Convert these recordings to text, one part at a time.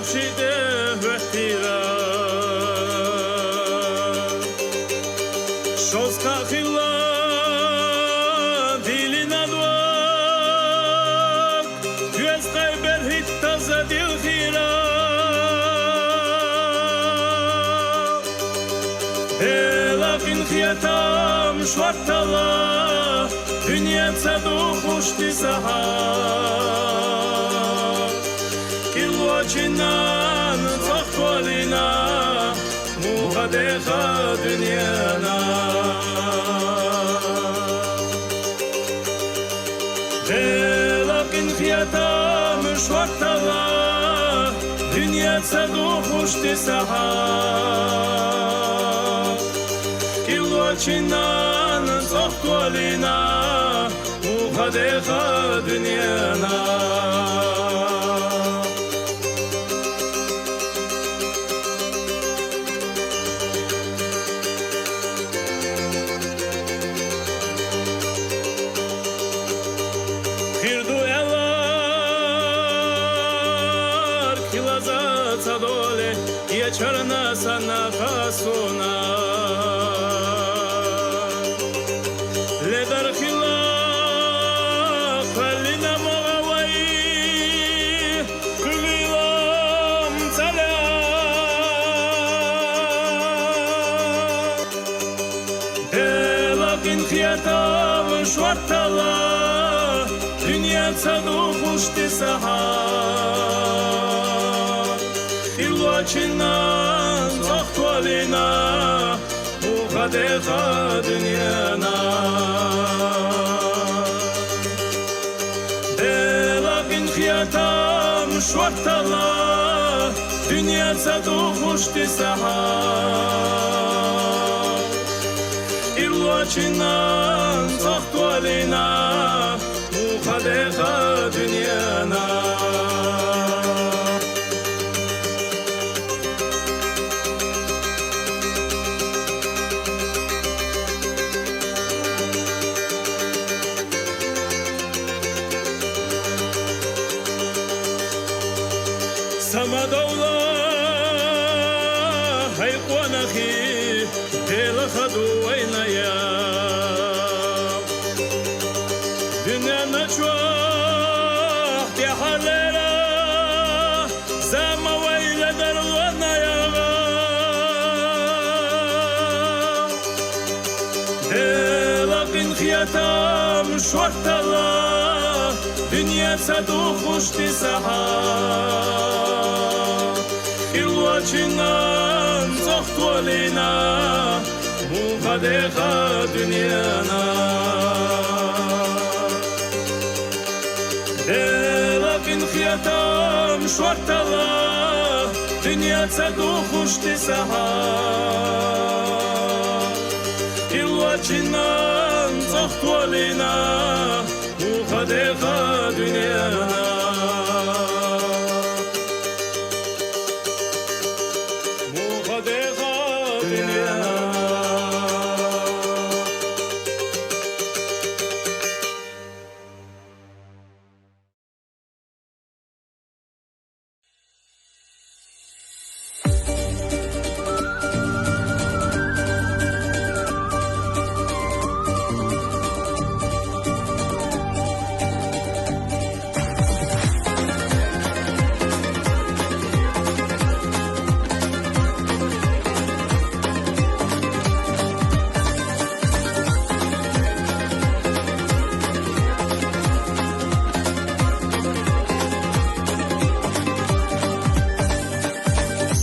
خورشیده وقتیرا شوز کاخیلا دیلی ندوام تویز قیبر هیت تازه دیل خیرا لكن خياتام شوارتالا دنيا تصدو خوشتي سحاب كيلو جنان تخطولينا مغدقة دنيانا لكن خياتام شوارتالا دنيا تصدو خوشتي سحاب Çinan zahkolina muhadeha dünyana Hirdu elar kilaza tadole Yečarna sana kasuna لدر خلاق خلينا مغوي كل يوم سلام لكن خياتام شوارتالا دنيا تصدوق وشتي سحاب إلواتشنا زغطولينا وغدقة دنيانا لكن خياتام شوارتالا دنيا تصدوق وشتي سحاب إلواتشنا زغطولينا وغدقة دنيانا سما دولا هيقوانا خي ديل خدو وينا يا دنيا نشوح يا حليلة سما ويلا دروانا يا لكن خياتام شوارتالا دنيا تصدوق وشتي سحاب إلواتشنان زغطولينا مغدقة دنيانا لكن خياتام شوارتالا دنيا تصدوق وشتي سحاب إلواتشنان زغطولينا مغدقة دنيانا مغدقة دنيانا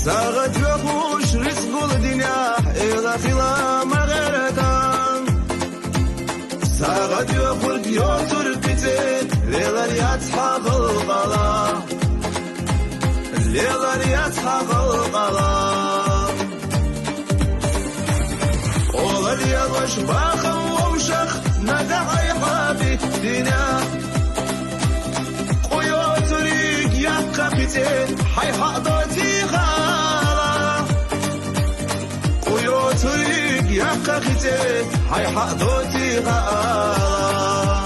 ساغت وخوش رزق الدنيا إلى خلا مغرتان ساغت وخلق يوتر كتير ليلر يتحق القلا ليلر يتحق القلا أولر يلوش باخم ومشخ ندعي حابي دينا قيوتريك يبقى كتير حي حقضتي طريق يبقى ختي حي حقضتي غالا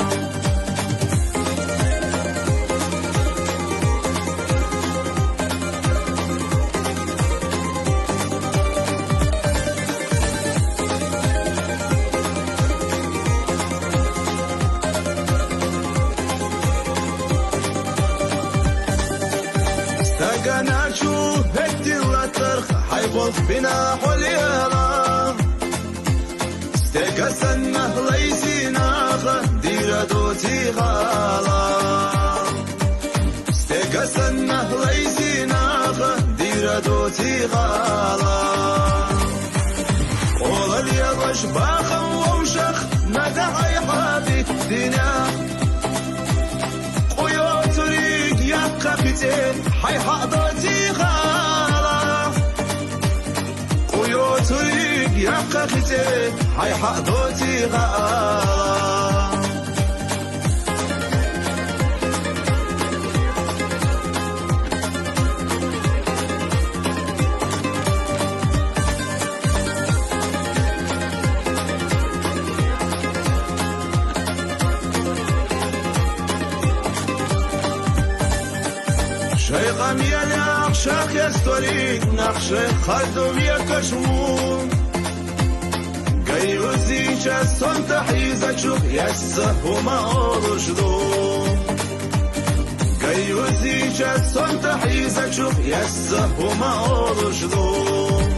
أنا شوف هدي اللطرخ حيبوظ بنا حليلا استيقظنا ليسينا ديرا دوتي غالا استيقظنا ليسينا ديرا دوتي غالا والله اليضش باخا ومشخ ندعي حابي الدنيا قيوت ريق يبقى فتين حي حضرتي غالا قيوت ريق يبقى فتين حي حضرتي غالا شيخم يلعق شاخ يستوريك نقشة خدم يكشمون قيوزي جسون تحيزة شوخ يسه ما أرشدون قيوزي جسون تحيزة شوخ يسه ما أرشدون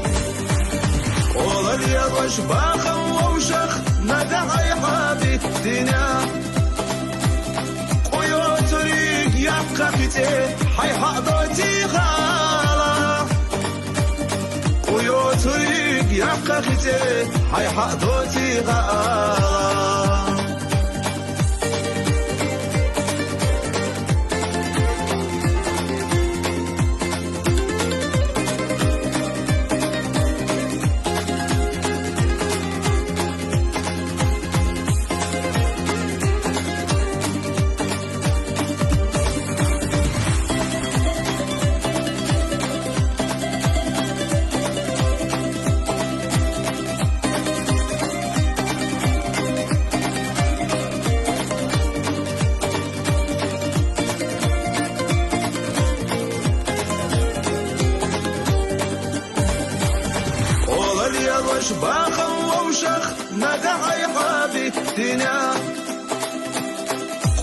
والله اليضش باخا ومشخ ندعي حابي الدنيا قيوت ريق يبقى فتين حي حضرتي غالا قيوت ريق يبقى فتين حي حضرتي غالا اليضش باخا ومشخ ندعي حابي الدنيا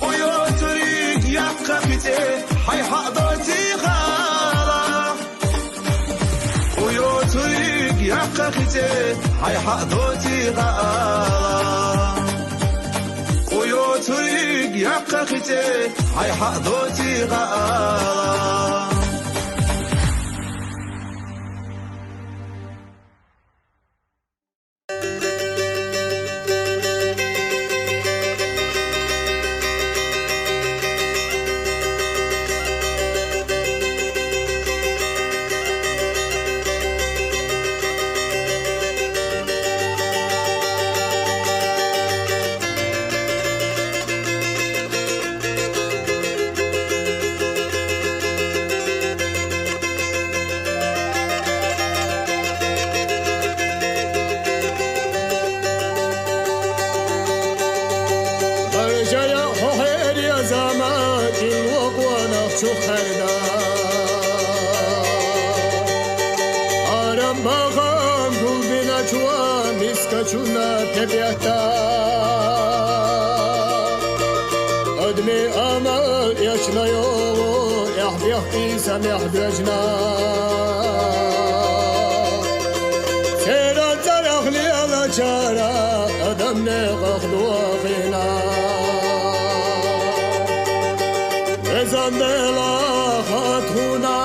قيوت ريق يبقى فتين حي حضرتي غالا قيوت ريق يبقى فتين حي حضرتي غالا قيوت ريق يبقى فتين حي حضرتي غالا شخردا آرام باغم گل بینچوا میسکچونا تبیاتا ادمی آمال یشنایو یحبیخی سمیح درجنا سیران زرخلی علا چارا ادم نقاق دواغینا زندلا خاتونا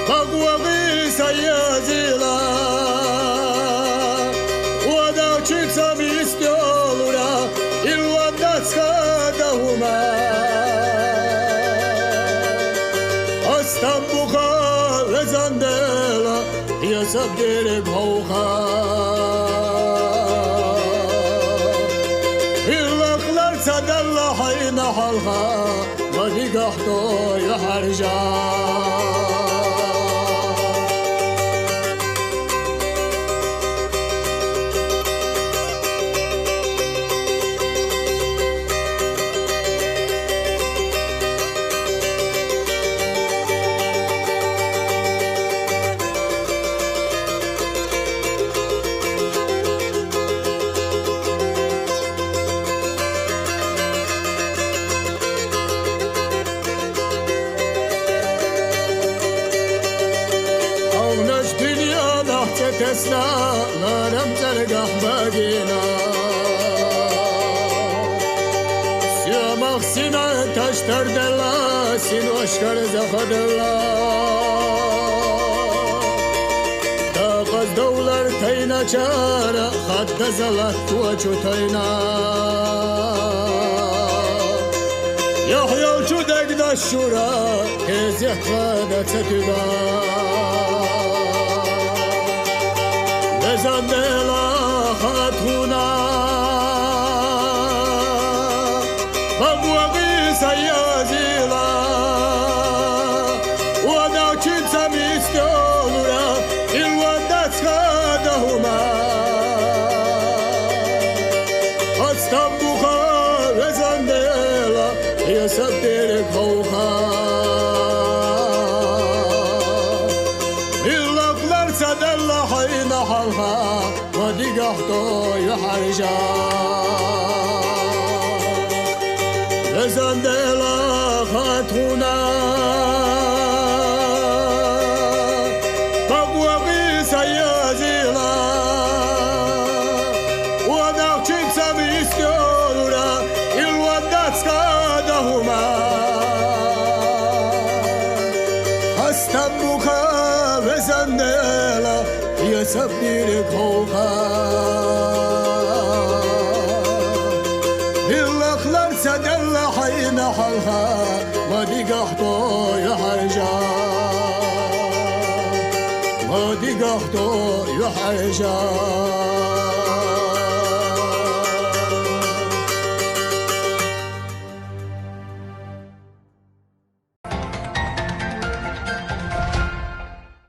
بقوى سيازيلا ودا تشيتسا بيستولورا الوداتس خدهما استنبوخا لزندلا يسبدر بوخا صدى حين حلقا ونقحتو يحرجا تسلا لارم تلقح باقينا سيامخ سينا تشتر دلا سين وشكر زخدلا تاقز دولار تينا چارا خد زلت وچو تينا يحيى چودك دا الشورى كيز يحفاد تتدا لزن دلا خاتونا بابوغي سيازيلا وانا كنت مستولورا الودات خادهما استنبوخا لزن دلا يصدرك فوقا اللفلر سدل حين حلها ودقحتو يحرجا لزندلا خاتونا بابوغي سيازيلا ودقشن سميستورا الودات سكادهما استنبوكا وزندلا يصدرك فوقا الأخلر سدل حين حلها ودقحتو يحرجا ودقحتو يحرجا